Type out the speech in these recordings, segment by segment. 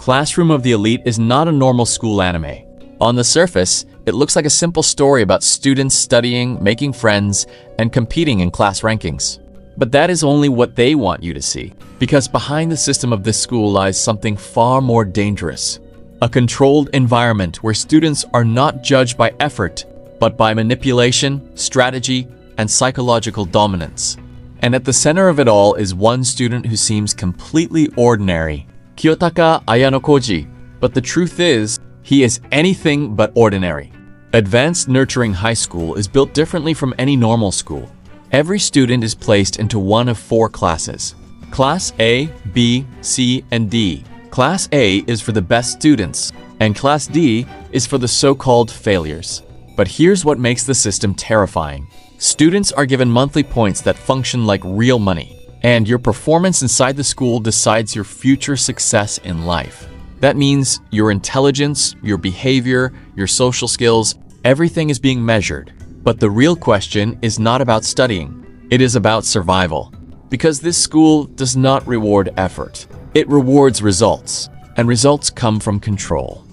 Classroom of the Elite is not a normal school anime. On the surface, it looks like a simple story about students studying, making friends, and competing in class rankings. But that is only what they want you to see, because behind the system of this school lies something far more dangerous. A controlled environment where students are not judged by effort, but by manipulation, strategy, and psychological dominance. And at the center of it all is one student who seems completely ordinary, Kiyotaka Ayanokoji, but the truth is, he is anything but ordinary. Advanced Nurturing High School is built differently from any normal school. Every student is placed into one of 4 classes. Class A, B, C, and D. Class A is for the best students, and Class D is for the so-called failures. But here's what makes the system terrifying. Students are given monthly points that function like real money, and your performance inside the school decides your future success in life. That means your intelligence, your behavior, your social skills, everything is being measured. But the real question is not about studying. It is about survival. Because this school does not reward effort. It rewards results, and results come from control.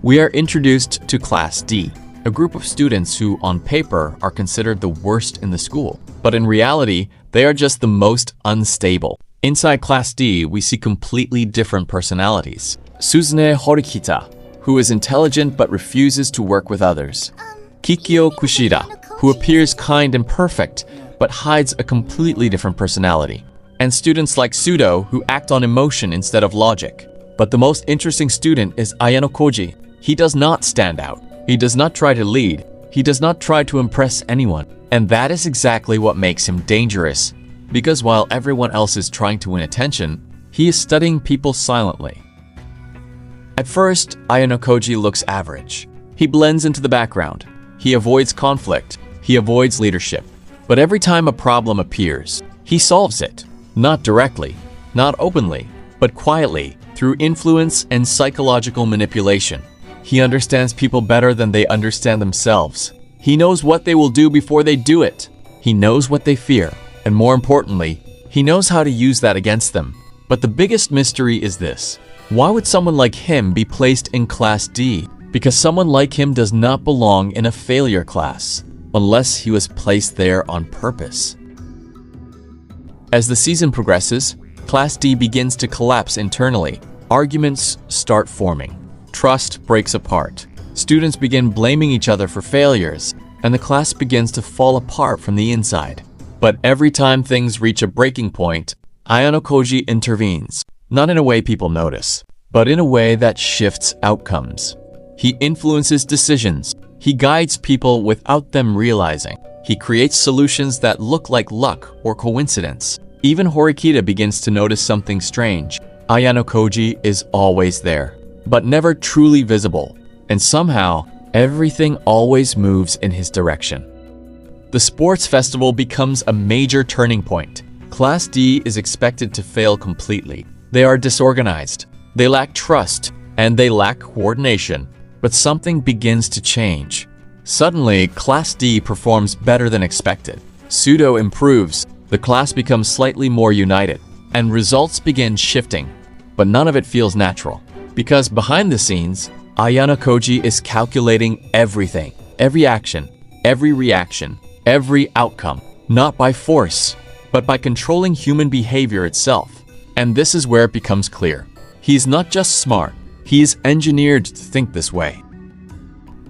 We are introduced to Class D, a group of students who, on paper, are considered the worst in the school. But in reality, they are just the most unstable. Inside Class D, we see completely different personalities. Suzune Horikita, who is intelligent but refuses to work with others. Kikyo Kushida, who appears kind and perfect, but hides a completely different personality. And students like Sudo, who act on emotion instead of logic. But the most interesting student is Ayanokoji. He does not stand out. He does not try to lead. He does not try to impress anyone. And that is exactly what makes him dangerous. Because while everyone else is trying to win attention, he is studying people silently. At first, Ayanokoji looks average. He blends into the background. He avoids conflict. He avoids leadership. But every time a problem appears, he solves it. Not directly, not openly, but quietly, through influence and psychological manipulation. He understands people better than they understand themselves. He knows what they will do before they do it. He knows what they fear. And more importantly, he knows how to use that against them. But the biggest mystery is this. Why would someone like him be placed in Class D? Because someone like him does not belong in a failure class, unless he was placed there on purpose. As the season progresses, Class D begins to collapse internally. Arguments start forming. Trust breaks apart. Students begin blaming each other for failures, and the class begins to fall apart from the inside. But every time things reach a breaking point, Ayanokoji intervenes, not in a way people notice, but in a way that shifts outcomes. He influences decisions. He guides people without them realizing. He creates solutions that look like luck or coincidence. Even Horikita begins to notice something strange. Ayanokoji is always there, but never truly visible. And somehow, everything always moves in his direction. The sports festival becomes a major turning point. Class D is expected to fail completely. They are disorganized, they lack trust, and they lack coordination. But something begins to change. Suddenly, Class D performs better than expected. Pseudo improves, the class becomes slightly more united, and results begin shifting. But none of it feels natural. Because behind the scenes, Ayanokoji is calculating everything, every action, every reaction, every outcome, not by force, but by controlling human behavior itself. And this is where it becomes clear. He is not just smart, he is engineered to think this way.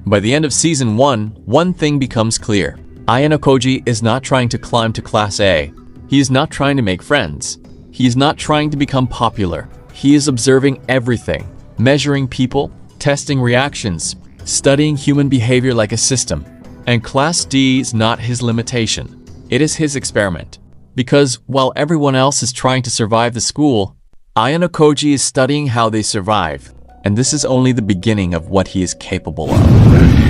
By the end of Season 1, one thing becomes clear. Ayanokoji is not trying to climb to Class A. He is not trying to make friends. He is not trying to become popular. He is observing everything, measuring people, testing reactions, studying human behavior like a system. And Class D is not his limitation. It is his experiment. Because while everyone else is trying to survive the school, Ayanokoji is studying how they survive. And this is only the beginning of what he is capable of.